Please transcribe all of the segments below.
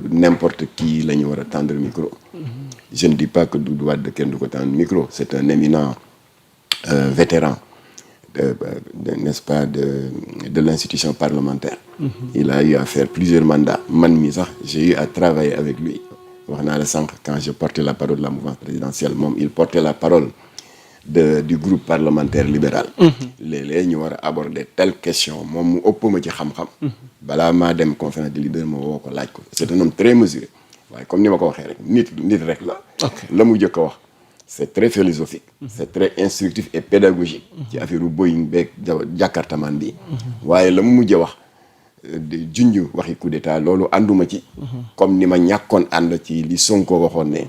n'importe qui la ñu war a tendre micro. Je ne dis pas que Doudou Wade kenn du ko tendre micro, c'est un éminent vétéran n'est-ce pas de l'institution parlementaire. Il a eu à faire plusieurs mandats. Man mi sax j'ai eu à travailler avec lui. wax naa la sànq quand je portais la parole de la mouvance présidentielle moom il portait la parole du groupe parlementaire libéral. léeg-léeg ñu war a aborder telle question moom mu ëpp ma ci xam-xam. balaa maa dem conférence de leader ma woo ko laaj ko c'est un homme très mesuré waaye comme ni ma ko waxee rek nit rek la. la mu jëkk a wax c'est très philosophique. c'est très instructif et pédagogique. ci affaire Boeing beeg jàkkaartamaan bi. waaye la mu mujj a wax junj waxi coup d'état loolu ànduma ci. comme ni ma ñàkkoon ànd ci li Sonko waxoon ne.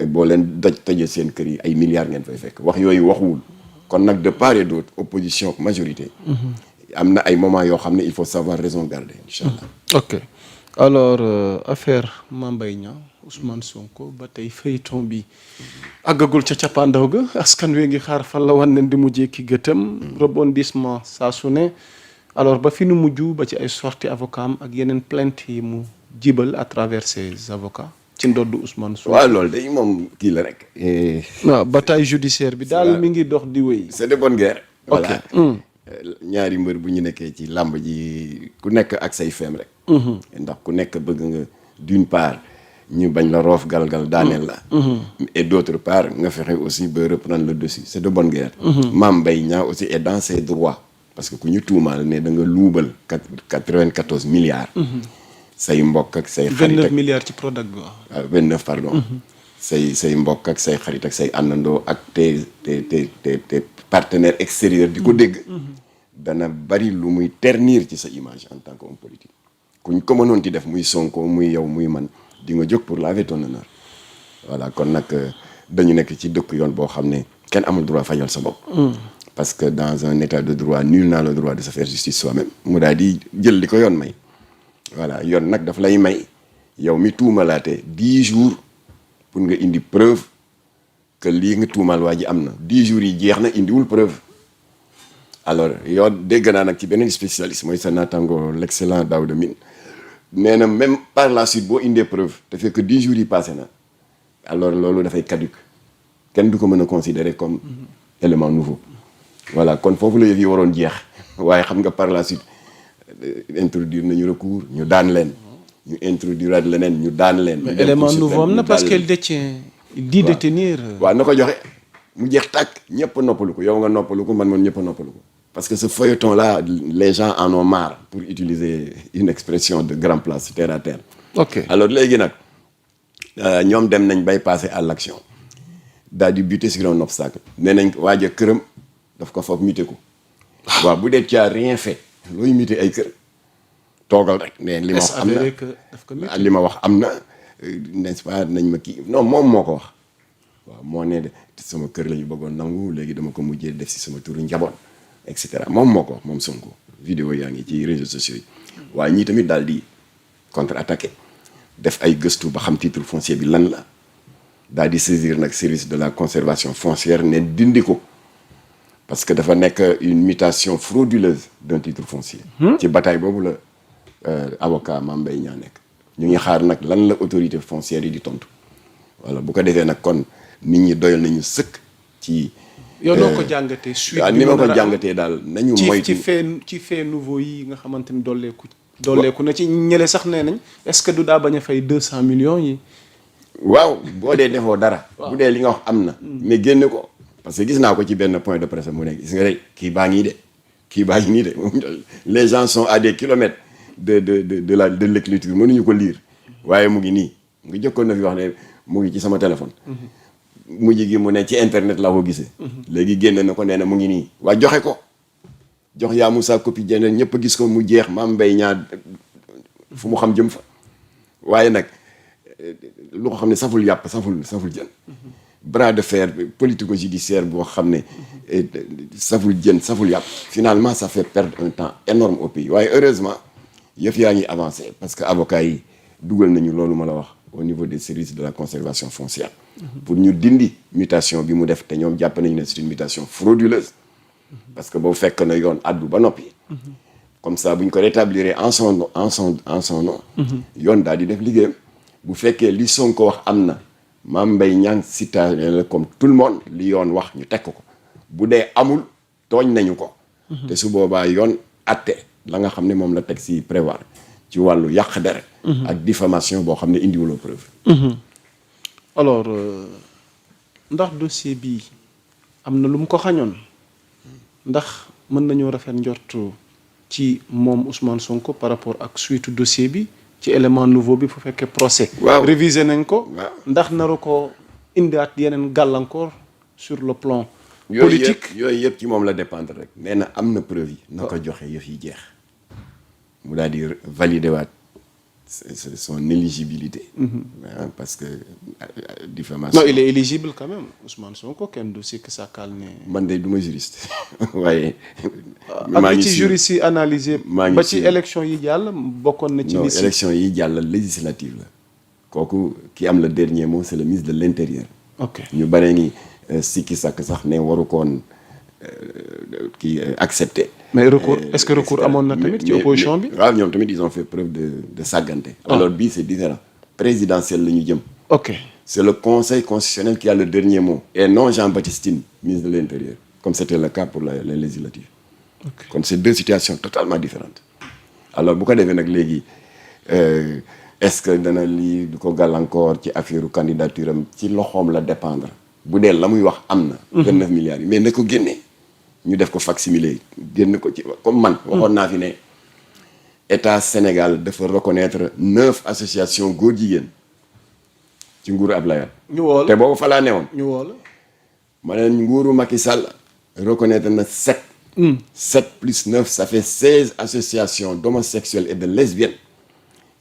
boo leen tojee seen kër yi ay milliards ngeen fay fekk wax yooyu waxuwul kon nag de part et d'autre opposition majorité. am na ay moments yoo xam ne il faut savoir raison garder incha allah. ok alors affaire Mame Mbaye Niang Ousmane Sonko ba tey feuilleton bi àggagul ca cappaandaw ga askan wi ngi xaar fan la wan leen di mujjee ki gëtam. rebondissement saa su ne alors ba fi nu mujj ba ci ay sorties avocat am ak yeneen plainte yi mu jibal à travers ses avocats. ci ndoddu Ousmane Sonko. waaw loolu day moom kii la rek. waaw bataille judiciaire bi daal mi ngi dox di wéy. c'est de bonne guerre. ok voilà ñaari mbër bu ñu nekkee ci làmb ji ku nekk ak say feem rek. ndax ku nekk bëgg nga d'une part ñu bañ la roof galgal daaneel la. et d'autre part nga fexe aussi ba reprendre le dessus c'est de bonne guerre. Mame Mbaye Niang aussi est dans ses droits parce que ku ñu tuumaal ne da nga luubal 94 milliards. say mbokk ak say xarit 29 milliards ci Prodac bi waaw. 29 pardon. say mbokk ak say xarit ak say àndandoo ak te partenaires extérieurs di ko dégg. dana bari lu muy ternir ci sa image en tant qu'homme politique. kuñ ko mënoon ci def muy Sonko muy yow muy man di nga jóg pour laver ton honneur. voilà kon nag dañu nekk ci dëkk yoon boo xam ne kenn amul droit fajal sa bopp. parce que dans un état de droit nul n'a le droit de se faire justice soi-même mu daal di jël li ko yoon may. voilà yoon nag daf lay may yow mi tuumalaate 10 jours pour nga indi preuve que lii nga tuumal waa ji am na 10 jours yi jeex na indiwul preuve alors yoon dégg naa nag ci beneen spécialiste mooy sa naataango l'excellent Daouda Mine nee na même par la suite boo indee preuve te fekk 10 jours yi passé na alors loolu dafay caduc kenn du ko mën a considérer comme élément nouveau voilà kon foofu la yëf yi waroon jeex waaye xam nga par la suite introduire nañu recours ñu daan leen ñu introduire leneen ñu daan leen. mais élément nouveau am na parce qu'il détient. il dit détenir. waaw na ko joxe mu jeex tàkk ñëpp noppalu ko yow nga noppalu ko man ñëpp noppalu ko. parce que ce feuilleton là les gens en ont marre pour utiliser une expression de grand place terre à terre. ok alors léegi nag ñoom dem nañ bay passer à l'action daal di buter sur un obstacle nee nañ waaj a këram daf ko foog muté ko. waaw bu dee tu as rien fait. looy muté ay kër toogal rek ne li ma wax am na li ma wax am na n'est-ce pas nañ ma kii non moom moo ko wax waaw moo ne de sama kër la ñu bëggoon nangu léegi dama ko mujjee def si sama turu njaboot et cetera moom moo ko wax moom Sonko vidéo yaa ngi ci réseaux sociaux yi waaye ñii tamit daal di contre-attaquer def ay gëstu ba xam titre foncier bi lan la daal di saisir nag service de la conservation foncière ne dindi ko parce que dafa nekk une mutation frauduleuse d'un titre foncier. ci bataille boobu la avocat Mame Mbaye Niang nekk. ñu ngi xaar nag lan la autorité foncière yi di tontu voilà bu ko defee nag kon nit ñi doyal nañu sëkk ci. yow noo ko jàngatee. suite ni ma ko jàngatee daal nañu moytu ci fait nouveau yi nga xamante ni dolleeku na ci ñële sax nee nañ est-ce que du daa bañ a fay 200 millions yi. waaw boo dee defoo dara. bu dee li nga wax am na. mais génne ko. parce que gis naa ko ci benn point de presse mu ne gis nga rek kii baa ngi nii de les gens sont à des kilomètres de l'écriture mënuñu ko lire waaye mu ngi nii nga jëkkoon na fi wax ne mu ngi ci sama téléphone. mujj gi mu ne ci internet laa ko gisee. léegi génne na ko nee na mu ngi nii waa joxe ko jox yaa Moussa copie jeneen ñëpp a gis ko mu jeex Mame Mbaye Niang fu mu xam jëm fa waaye nag lu ko xam ne saful yàpp saful jën. bras de fer politico-judiciaire boo xam ne saful jën saful yàpp finalement ça fait perdre un temps énorme au pays waaye heureusement yëf yaa ngi avancé parce que avocats yi dugal nañu loolu ma la wax au niveau des services de la conservation foncière pour ñu dindi mutation bi mu def te ñoom jàpp nañu ne c'est une mutation frauduleuse parce que boobu fekk na yoon addu ba noppi comme ça bu ñu ko rétablir en son nom yoon daal di def liggéeyam bu fekkee li Sonko wax am na Mame Mbaye Niang citoyen la comme tout le monde li yoon wax ñu teg ko bu dee amul tooñ nañu ko te su boobaa yoon atte la nga xam ne moom la teg si prévoir ci wàllu yàq deret ak diffamation boo xam ne indiwuloo preuve alors ndax dossier bi am na lu mu ko xañoon ndax mën nañoo rafet njortu ci moom Ousmane Sonko par rapport ak suite dossier bi ci élément nouveau bi fu fekkee procès waaw révisé nañ ko waaw ndax naru ko indiwaat yeneen gàllankoor sur le plan politique yooyu yëpp ci moom la dépendre rek nee na am na preuve yi na ko joxe yëf yi jeex mu daal di valider waat son éligibilité parce que diffamation non il est éligible quand même Ousmane Sonko kenn du sikk sàkkal ne man de du ma juriste waaye ak li ci juriste yi analysé maa ngi ba ci élection yi jàll bokkoon na ci non liste élection yi jàll législative la kooku ki am le dernier mot c'est le ministre de l'intérieur ok ñu bare ngi sikki sàkk sax ne waru koon kii accepté mais recours est-ce que recours amoon na tamit ci opposition bi waaw ñoom tamit ils ont fait preuve de sàggante alors bii c'est différent présidentiel la ñu jëm ok c'est le conseil constitutionnel qui a le dernier mot et non Jean-Baptiste Tine ministre de l'intérieur comme c'était le cas pour les législatives kon c'est deux situations totalement différentes alors bu ko defee nag léegi est-ce que dana lii du ko gàllankoor ci affaire candidature am ci loxoom la dépendre bu dee la muy wax am na 29 milliards yi mais na ko génnee ñu def ko facsimilé génn ko ci comme man waxoon naa fi ne état Sénégal dafa reconnaître 9 associations góor jigéen ci nguuru Ablaye ñu woo te boobu fa laa newoon ñu woo la ma ne nguuru Macky Sall reconnaître na 7 plus 9 ça fait 16 associations d'homosexuels et de lesbiennes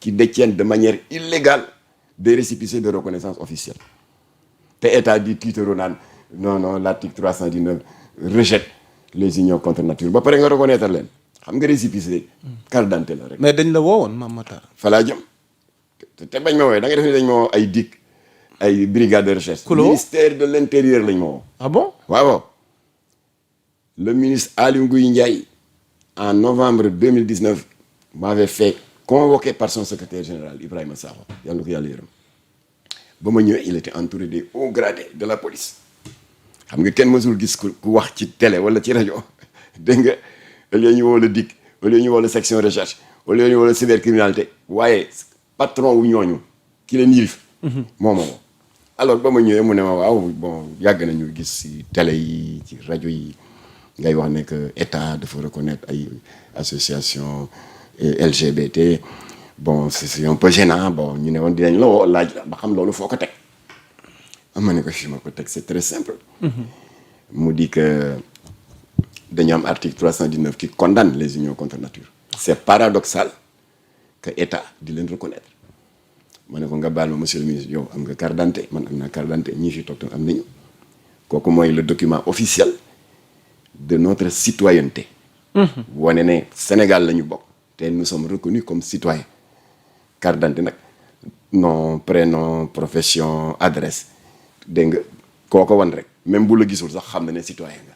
qui détiennent de manière illégale des récépissés de reconnaissance officielle te état di tiitaroo naan non l'article 319 rejette les unions contre nature ba pare nga reconnaître leen xam nga récépissé carte d'identité la rek. mais dañ la woowoon Mame Matar. fa laa jëm te bañ ma woowee da nga def ni dañ ma woo ay DIC ay brigade de recherche. ministère de l'intérieur lañ ma woo. ah bon waaw le ministre Aly Ngouille Ndiaye en novembre 2019 m'avait fait convoqué par son secrétaire général Ibrahima Sakho yàlla na ko yàlla yërëm ba ma ñëwee il était entouré des hauts gradés de la police xam nga kenn mësul gis ku wax ci télé wala ci rajo dégg nga au lieu ñu woo la DIC au lieu ñu woo la section recherche au lieu ñu woo la cybercriminalité waaye patron wu ñooñu ki leen yilif moo ma woo alors ba ma ñëwee mu ne ma waaw bon yàgg nañu gis ci télé yi ci rajo yi ngay wax ne que état dafa reconnaître ay association LGBT bon c'est un peu gênant bon ñu ne woon dinañ la woo laaj la ba xam loolu foo ko teg ma ne ko fi ma ko teg c'est très simple mu dit que dañu am article 319 qui condamne les unions contre nature c'est paradoxal que état di leen reconnaître ma ne ko nga baal ma monsieur le ministre yow am nga carte d'identité man am naa carte d'identité ñii fi toog tam am nañu kooku mooy le document officiel de notre citoyenneté wane ne Sénégal la ñu bokk te nous sommes reconnus comme citoyens carte d'identité nag nom prénom profession adresse dégg nga koo ko wan rek même bu la gisul sax xam na ne citoyen nga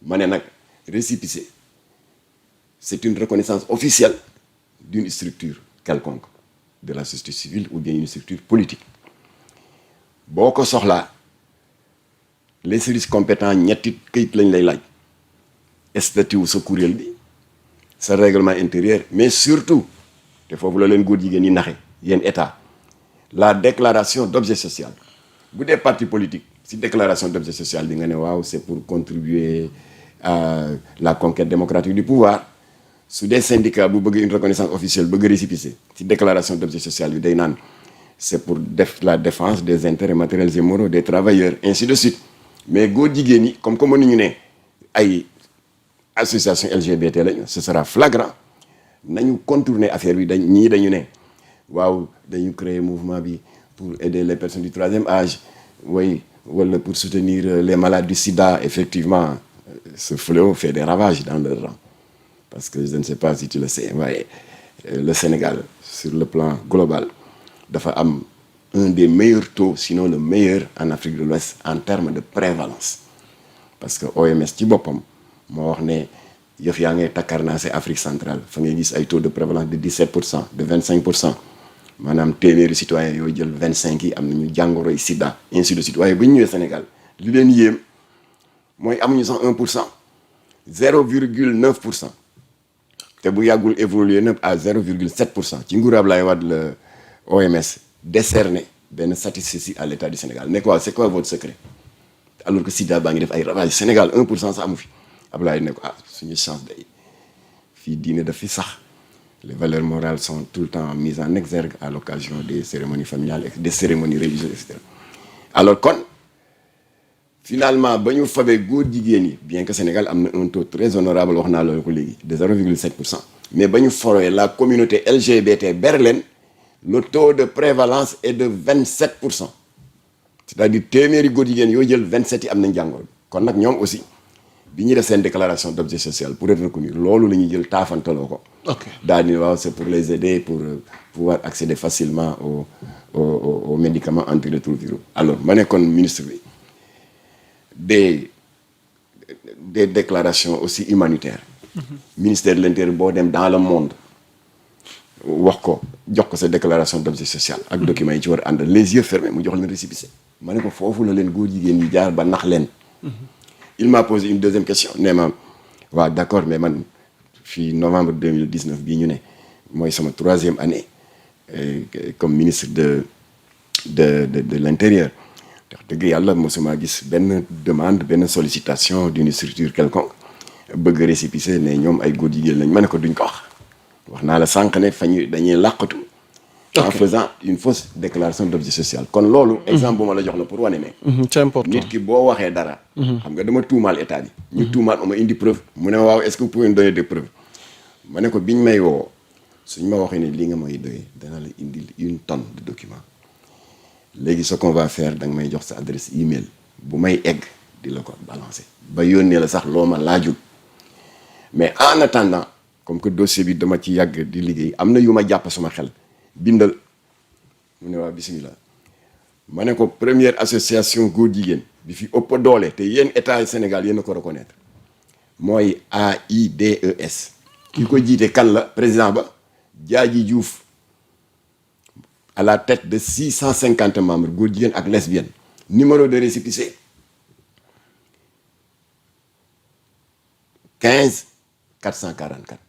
ma ne nag récépissé c'est une reconnaissance officielle d'une structure quelconque de la société civile ou bien une structure politique boo ko soxlaa les services compétents ñetti këyit lañ lay laaj statut wu sa kuréel bi sa règlement intérieur mais surtout te foofu la leen góor jigéen ñi naxe yéen état la déclaration d'objet social bu dee parti politique si déclaration d'objet social bi nga ne waaw c'est pour contribuer à la conquête démocratique du pouvoir su dee syndicat bu bëgg une reconnaissance officielle bëgg récépissé si déclaration d'objet social bi day naan c'est pour def la défense des intérêts matériels et moraux des travailleurs ainsi de suite mais góor jigéen ñi comme mënuñu ne ay association LGBT lañu ce sera flagrant nañu contourner affaire bi dañu ne waaw dañu créer mouvement bi pour aider les personnes du troisième âge oui wala pour soutenir les malades du sida effectivement ce fléau fait des ravages dans leur rang parce que je ne sais pas si tu le sais waaye le Sénégal sur le plan global dafa am un des meilleurs taux sinon le meilleur en Afrique de l'Ouest en termes de prévalence parce que OMS ci boppam moo wax ne yëf yaa ngay takkarnaase Afrique centrale fa ngay gis ay taux de prévalence de 17%, de 25%. maanaam téeméeri citoyens yooyu jël 25 yi am nañu jàngoroy sida ainsi de suite waaye bu ñu ñëwee Sénégal li leen yéem mooy amuñu sax 1%, 0,9%. te bu yàggul évolué na à 0,7%. ci nguuru Abdoulaye Wade la OMS décerné benn statistique à l'état du Sénégal ne ko c'est quoi votre secret alors que sida baa ngi def ay ravage Sénégal 1% sax amu fi Abdoulaye ne ko suñu chance day fii diine daf fi sax. Les valeurs morales sont tout le temps mises en exergue à l'occasion des cérémonies familiales, des cérémonies religieuses, etc. Alors kon finalement ba ñu fabee góor jigéen yi bien que Sénégal am na un taux très honorable wax naa la ko léegi de 0,7%, mais ba ñu foree la communauté LGBT berlin le taux de prévalence est de 27%. C'est-à-dire téeméeri góor jigéen yoo jël 27 yi am nañ jàngoro kon nag ñoom aussi bi ñuy def seen déclaration d'objet social pour être reconnu loolu la ñuy jël taafantaloo ko. ok daal ni waaw c'est pour les aider pour pouvoir accéder facilement aux médicaments antirétroviraux. Alors ma nekkoon ministre bi des déclarations aussi humanitaires. Ministère de l'Intérieur boo dem dans le monde wax ko jox ko sa déclaration d'objet social. ak documents yi ci war a ànd les yeux fermés mu jox leen récépissé. ma ne ko foofu la leen góor jigéen yi jaar ba nax leen. Il m'a posé une deuxième question nee ma waaw d'accord mais man fii novembre 2019 bii ñu ne mooy sama 3e année comme ministre de l'intérieur wax dëgg yàlla mosuma gis benn demande benn sollicitation d'une structure quelconque bëgg récépissé ne ñoom ay góor jigéen lañ ma ne ko duñ ko wax naa la sànq ne dañuy làqatu en faisant une fausse déclaration d'objet social kon loolu exemple bu ma la jox la pour wane ne c'est important nit ki boo waxee dara xam nga dama tuumaal état bi ñu tuumaal ma indi preuve mu ne waaw est-ce que vous pouvez me donner des preuves ma ne ko biñ may woo suñ ma waxee ne li nga may doyee dana la indil 1 tonne de documents léegi ce qu'on va faire da nga may jox sa adresse email bu may egg di la ko balancer ba yónnee la sax loo ma laajul mais en attendant comme que dossier bi dama ci yàgg di liggéey am na yu ma jàpp suma xel bindal mu ne waa bismillah ma ne ko première association góor jigéen bi fi ëpp doole te yéen état Sénégal yéen a ko reconnaître mooy AIDS ki ko jiite kan la président ba Diadji Diouf à la tête de 650 membres góor jigéen ak lesbiennes numéro de récépissé 15 444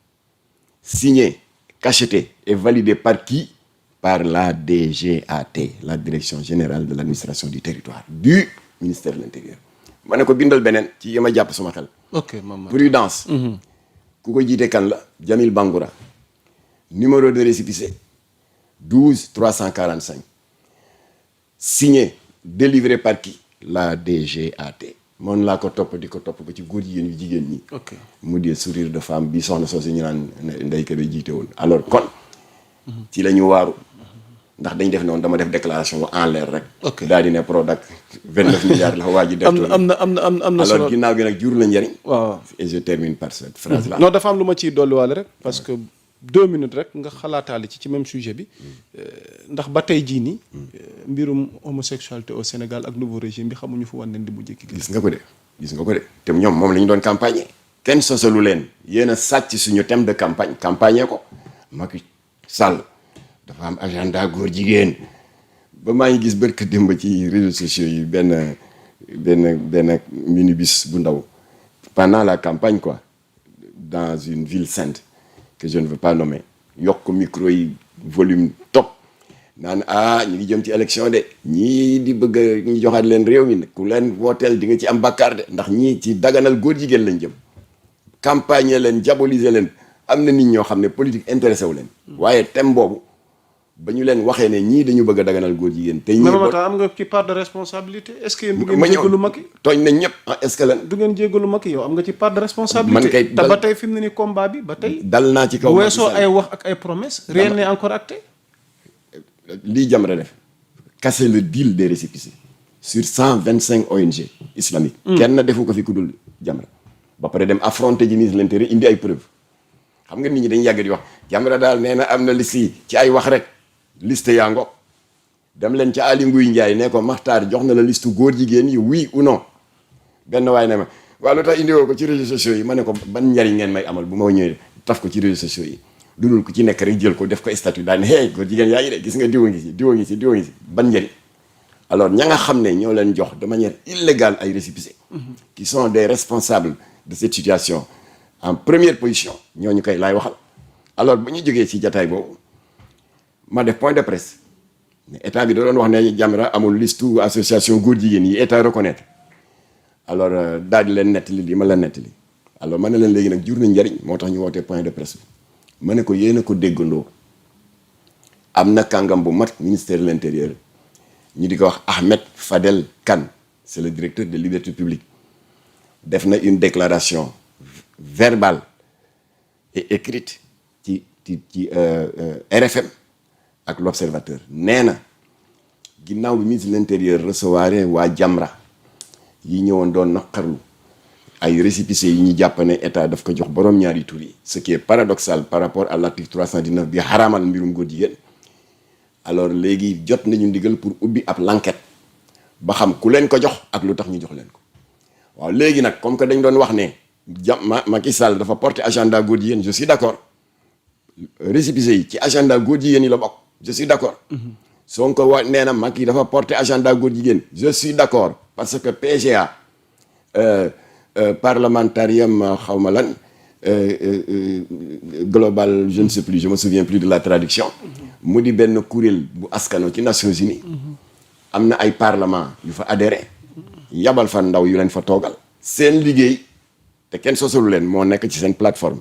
signé cacheté et validé par qui? Par la DGAT, la Direction Générale de l'Administration du Territoire du ministère de l'Intérieur. ma ne ko bindal beneen ci yema jàpp suma xel. ok maman prudence. ku ko jiite kan la Jamil Bangoura. numéro de récépissé 12 345. signé délivré par qui? La DGAT. moom laa ko topp di ko topp ba ci góor jigéen yu jigéen ñi. ok mu di sourire de femme bi soxna soosu ñu naan Ndeye Kébé jiite woon alors kon. ci la ñu waaru. ndax dañ def noonu dama def déclaration en l'air rek. ok daal di ne Prodac 29 milliards la waa ji def. am na solo alors ginnaaw gi nag jur la njëriñ. waaw et je termine par cette phrase là. non dafa am lu ma ciy dolliwaale rek parce que 2 minutes rek nga xalaataale ci même sujet bi ndax ba tey jii nii mbirum homosexualité au Sénégal ak nouveau régime bi xamuñu fu wan di mu jëkki gis nga ko de te ñoom moom la ñu doon campagne kenn sosalu leen yéen a sàcc suñu thème de campagne ko Macky Sall dafa am agenda góor jigéen ba maa ngi gis barka démb ci réseaux sociaux yi benn minibus bu ndaw pendant la campagne quoi dans une ville sainte que je ne veux pas nommer yokk micro yi volume top naan ñu ngi jëm ci élection de ñii di bëgg ñu joxaat leen réew mi ku leen wooteel di nga ci am bàkkaar de ndax ñii ci daganal góor jigéen lañ jëm campagne leen diaboliser leen am na nit ñoo xam ne politique intéressé wu leen waaye thème boobu ba ñu leen waxee ne ñii dañu bëgg a daganal góor jigéen te ñii am nga ci part de responsabilité est-ce que yéen du ngeen jéggalu Macky tooñ nañ ñëpp est-ce que lan du ngeen jéggalu Macky yow am nga ci part de responsabilité man kay te ba tey fi mu ne ni combat bi ba tey dal naa ci kaw bu weesoo ay wax ak ay promesses rien n'est encore acté lii Jamra def casser le deal des récépissés sur 125 ONG islamiques kenn defu ko fi ku dul Jamra ba pare dem affronter ji ministre de l'Intérieur indi ay preuves xam nga nit ñi dañu yàgg di wax Jamra daal nee na am na liste yi ci ay wax rek liste yaa ngo dem leen ca Aly Ngouille Ndiaye ne ko Makhtar jox na la liste góor jigéen yi oui ou non benn waaye ne ma waaw lu tax indiwoo ko ci réseaux sociaux yi ma ne ko ban njariñ ngeen may amal bu ma ñëwee taf ko ci réseaux sociaux yi dudul ku ci nekk rek jël ko def ko statut daal ne hey góor jigéen yaa ngi de gis nga diwa ngi si diwa ngi si diwa ngi si ban njariñ. Alors ña nga xam ne ñoo leen jox de manière illégale ay récépissés qui sont des responsables de cette situation en première position ñooñu koy laay waxal. Alors bu ñu jógee ci jataay boobu ma def point de presse ne état bi da doon wax ne Jamra amul liste association góor jigéen yi état reconnaître alors daal di leen nettali li ma la nettali alors ma ne leen léegi nag jur na njariñ moo tax ñu wootee point de presse bi ma ne ko yéen a ko déggandoo am na kàngam bu mat ministère de l'intérieur ñu di ko wax Ahmed Fadel Kane c'est le directeur de liberté publique def na une déclaration verbale et écrite ci RFM ak l'Observateur nee na ginnaaw bi ministre de l'intérieur recevoir waa Jamra yi ñëwoon doon naqarlu ay récépissés yi ñu jàpp ne état daf ko jox borom ñaari tur yi ce qui est paradoxal par rapport à l'article 319 bi xaraamal mbirum góor jigéen alors léegi jot nañu ndigal pour ubbi ab l'enquête ba xam ku leen ko jox ak lu tax ñu jox leen ko waaw léegi nag comme que dañ doon wax ne Macky Sall dafa porter agenda góor jigéen je suis d'accord récépissés yi ci agenda góor jigéen yi la bokk je suis d'accord Sonko wa nee na Macky dafa porter agenda góor jigéen je suis d'accord parce que PGA parlementarium xaw ma lan global je ne sais plus je me souviens plus de la traduction mu di benn kuréel bu askano ci Nations Unies am na ay parlement yu fa adhéré yabal fa ndaw yu leen fa toogal seen liggéey te kenn sosalu leen moo nekk ci seen plateforme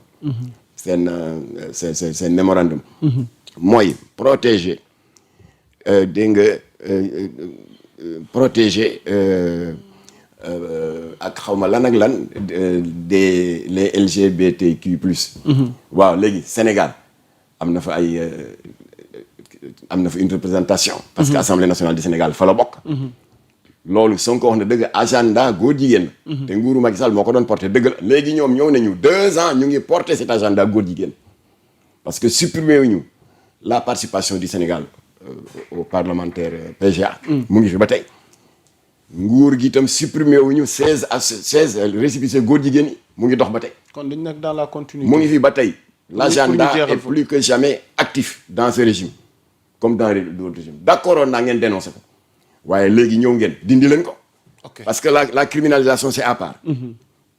seen mémorandum mooy protéger dégg nga protéger ak xawma lan ak lan les LGBTQ plus waaw léegi Sénégal am na fa ay am na fa une représentation parce que Assemblée nationale du Sénégal fa la bokk loolu Sonko wax na dëgg agenda góor jigéen te nguuru Macky Sall moo ko doon porté dëgg la léegi ñoom ñëw nañu 2 ans ñu ngi porté cet agenda góor jigéen parce que supprimer wuñu la participation du Sénégal au parlementaire PGA mu ngi fi ba tey nguur gi itam supprimer wuñu 16 récépissés góor jigéen yi mu ngi dox ba tey kon dañ nekk dans la continuité mu ngi fi ba tey l'agenda est plus que jamais actif dans ce régime comme dans d'autres régimes d'accord woon naa ngeen dénoncé ko waaye léegi ñëw ngeen dindi leen ko parce que la criminalisation c'est à part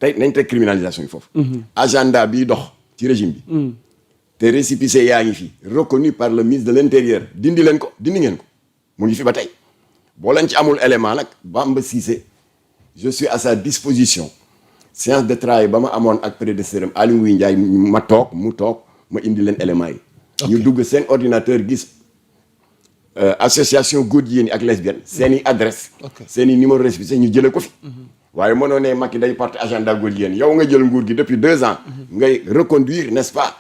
tey nañ teg criminalisation yi foofu agenda bii dox ci régime bi te récépissé yaa ngi fi reconnu par le ministre de l'intérieur dindi leen ko dindi ngeen ko mu ngi fi ba tey boo leen ci amul élément nag Bamba Cissé je suis à sa disposition séance de travail ba ma amoon ak prédécesseur Aly Ngouille Ndiaye mu toog ma indi leen éléments yi ñu dugg seen ordinateur gis association góor jigéen yi ak lesbienne seen i adresse seen i numéro récépissé ñu jëlee ko fi waaye mënoo ne Macky day porter agenda góor jigéen yow nga jël nguur gi depuis 2 ans ngay reconduire n'est-ce pas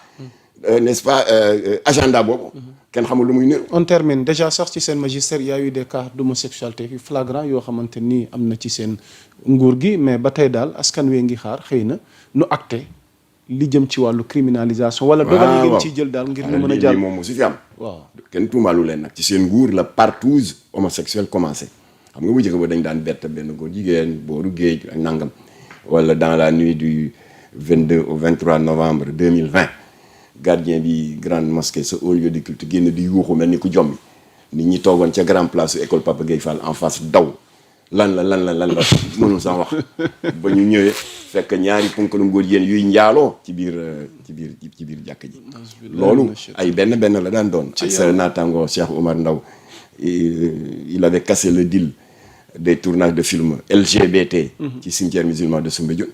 agenda boobu kenn xamul lu muy niru. on termine déjà sax ci seen magistère y a eu des cas d'homosexualité flagrant yoo xamante ni am na ci seen nguur gi mais ba tey daal askan wee ngi xaar xëy na nu acté li jëm ci wàllu criminalisation wala dogal yi ngeen ciy jël daal ngir ñu mën a jàll moom mosu fi am waaw kenn tuumaalu leen nag ci seen nguur la partouze homosexuel commencé xam nga bu njëkk ba dañ daan bett benn góor jigéen booru géej ak nangam wala dans la nuit du 22 au 23 novembre 2020 gardien bi grande mosquée sa haut lieu de culte génn di yuuxu mel ni ku jommi nit ñi toogoon ca grand place école Papa Gueye Fall en face daw lan la mënul sax wax ba ñu ñëwee fekk ñaari punkalum góor jigéen yuy njaaloo ci biir jàkk ji loolu ay benn la daan doon ak sa naataango Cheikh Oumar Ndaw il avait cassé le deal des tournages de films LGBT ci cimetière musulman de Soumbédioune